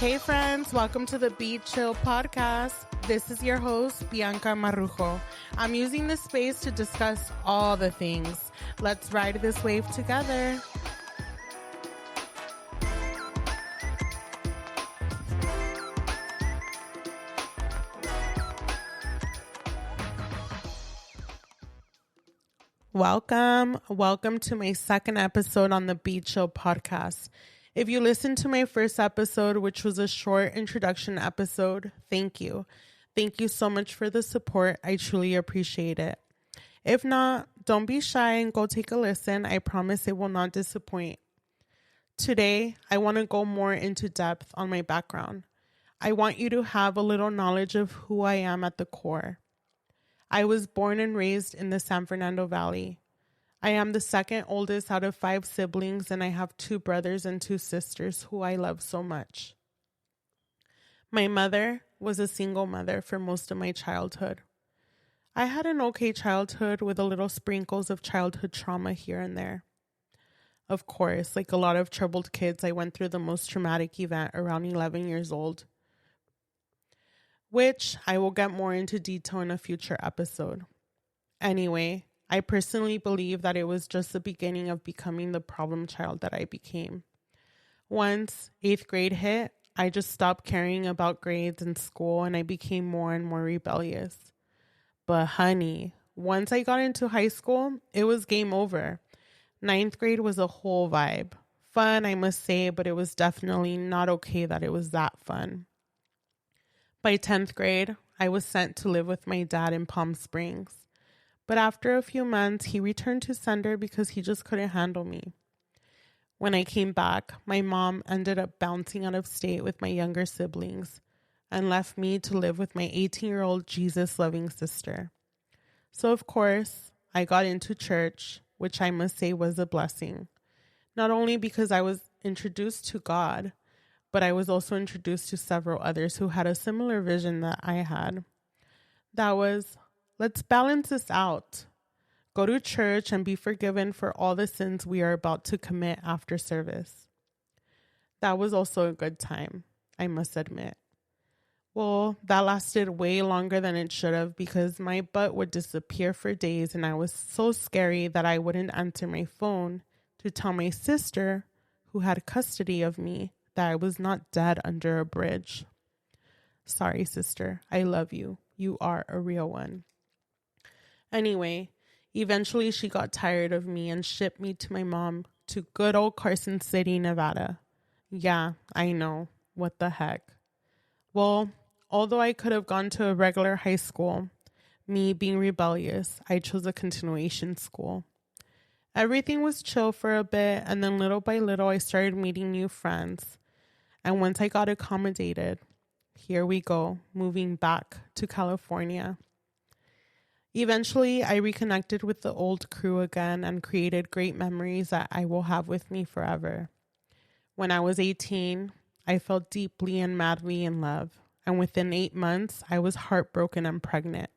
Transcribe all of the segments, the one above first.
Hey friends, welcome to the Be Chill podcast. This is your host, Bianca Marrujo. I'm using this space to discuss all the things. Let's ride this wave together. Welcome to my second episode on the Be Chill podcast. If you listened to my first episode, which was a short introduction episode, thank you. Thank you so much for the support. I truly appreciate it. If not, don't be shy and go take a listen. I promise it will not disappoint. Today, I want to go more into depth on my background. I want you to have a little knowledge of who I am at the core. I was born and raised in the San Fernando Valley. I am the second oldest out of 5 siblings, and I have 2 brothers and 2 sisters who I love so much. My mother was a single mother for most of my childhood. I had an okay childhood with a little sprinkles of childhood trauma here and there. Of course, like a lot of troubled kids, I went through the most traumatic event around 11 years old, which I will get more into detail in a future episode. Anyway, I personally believe that it was just the beginning of becoming the problem child that I became. Once 8th grade hit, I just stopped caring about grades and school, and I became more and more rebellious. But honey, once I got into high school, it was game over. 9th grade was a whole vibe. Fun, I must say, but it was definitely not okay that it was that fun. By 10th grade, I was sent to live with my dad in Palm Springs. But after a few months, he returned to Sender because he just couldn't handle me. When I came back, my mom ended up bouncing out of state with my younger siblings and left me to live with my 18-year-old Jesus-loving sister. So, of course, I got into church, which I must say was a blessing. Not only because I was introduced to God, but I was also introduced to several others who had a similar vision that I had. That was, let's balance this out. Go to church and be forgiven for all the sins we are about to commit after service. That was also a good time, I must admit. Well, that lasted way longer than it should have because my butt would disappear for days, and I was so scary that I wouldn't answer my phone to tell my sister, who had custody of me, that I was not dead under a bridge. Sorry, sister. I love you. You are a real one. Anyway, eventually she got tired of me and shipped me to my mom to good old Carson City, Nevada. Yeah, I know. What the heck? Well, although I could have gone to a regular high school, me being rebellious, I chose a continuation school. Everything was chill for a bit, and then little by little I started meeting new friends. And once I got accommodated, here we go, moving back to California. Eventually, I reconnected with the old crew again and created great memories that I will have with me forever. When I was 18, I fell deeply and madly in love. And within 8 months, I was heartbroken and pregnant.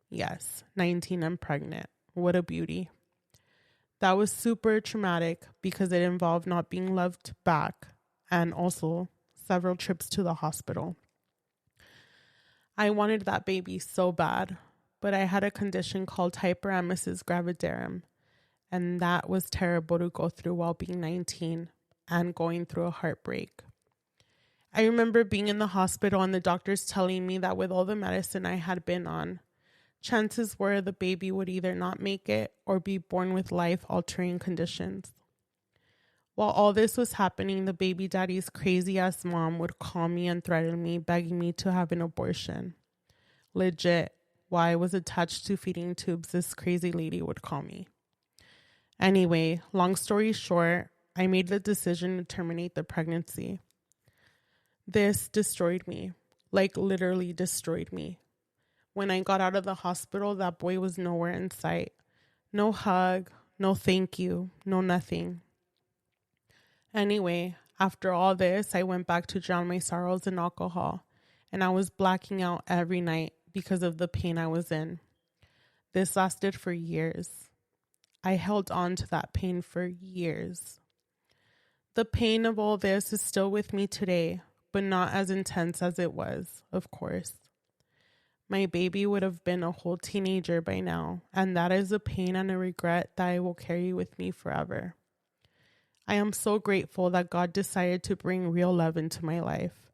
Yes, 19 and pregnant. What a beauty. That was super traumatic because it involved not being loved back and also several trips to the hospital. I wanted that baby so bad, but I had a condition called hyperemesis gravidarum, and that was terrible to go through while being 19 and going through a heartbreak. I remember being in the hospital and the doctors telling me that with all the medicine I had been on, chances were the baby would either not make it or be born with life-altering conditions. While all this was happening, the baby daddy's crazy-ass mom would call me and threaten me, begging me to have an abortion. Legit, while I was attached to feeding tubes, this crazy lady would call me. Anyway, long story short, I made the decision to terminate the pregnancy. This destroyed me, like literally destroyed me. When I got out of the hospital, that boy was nowhere in sight. No hug, no thank you, no nothing. Anyway, after all this, I went back to drown my sorrows in alcohol, and I was blacking out every night because of the pain I was in. This lasted for years. I held on to that pain for years. The pain of all this is still with me today, but not as intense as it was, of course. My baby would have been a whole teenager by now, and that is a pain and a regret that I will carry with me forever. I am so grateful that God decided to bring real love into my life.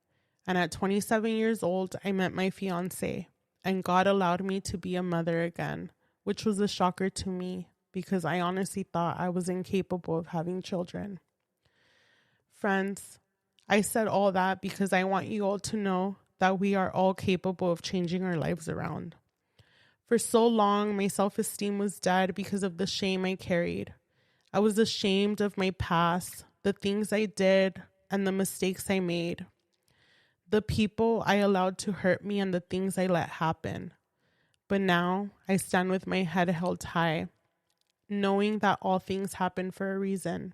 And at 27 years old, I met my fiancé, and God allowed me to be a mother again, which was a shocker to me because I honestly thought I was incapable of having children. Friends, I said all that because I want you all to know that we are all capable of changing our lives around. For so long, my self-esteem was dead because of the shame I carried. I was ashamed of my past, the things I did, and the mistakes I made. The people I allowed to hurt me and the things I let happen. But now I stand with my head held high, knowing that all things happen for a reason.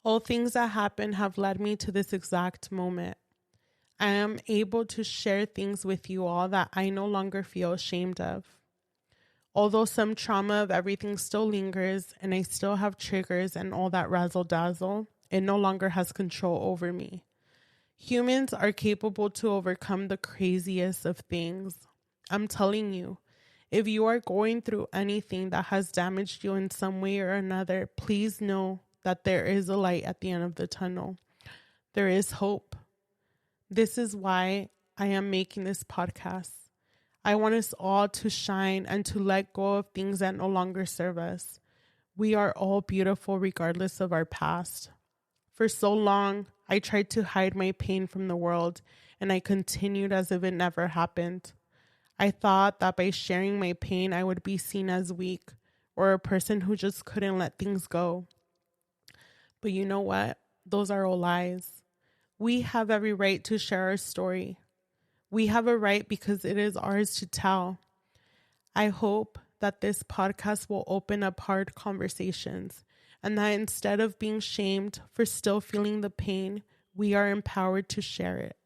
All things that happen have led me to this exact moment. I am able to share things with you all that I no longer feel ashamed of. Although some trauma of everything still lingers and I still have triggers and all that razzle dazzle, it no longer has control over me. Humans are capable to overcome the craziest of things. I'm telling you, if you are going through anything that has damaged you in some way or another, please know that there is a light at the end of the tunnel. There is hope. This is why I am making this podcast. I want us all to shine and to let go of things that no longer serve us. We are all beautiful regardless of our past. For so long, I tried to hide my pain from the world, and I continued as if it never happened. I thought that by sharing my pain, I would be seen as weak or a person who just couldn't let things go. But you know what? Those are all lies. We have every right to share our story. We have a right because it is ours to tell. I hope that this podcast will open up hard conversations and that instead of being shamed for still feeling the pain, we are empowered to share it.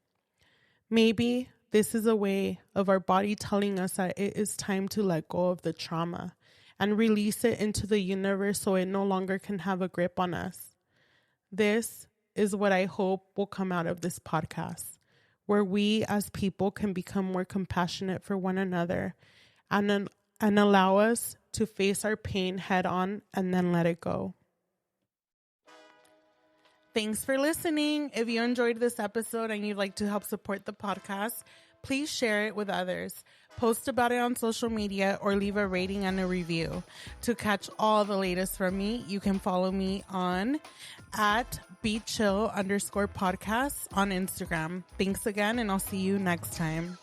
Maybe this is a way of our body telling us that it is time to let go of the trauma and release it into the universe so it no longer can have a grip on us. This is what I hope will come out of this podcast, where we as people can become more compassionate for one another and allow us to face our pain head on and then let it go. Thanks for listening. If you enjoyed this episode and you'd like to help support the podcast, please share it with others. Post about it on social media or leave a rating and a review. To catch all the latest from me, you can follow me on @BeChill_podcast on Instagram. Thanks again, and I'll see you next time.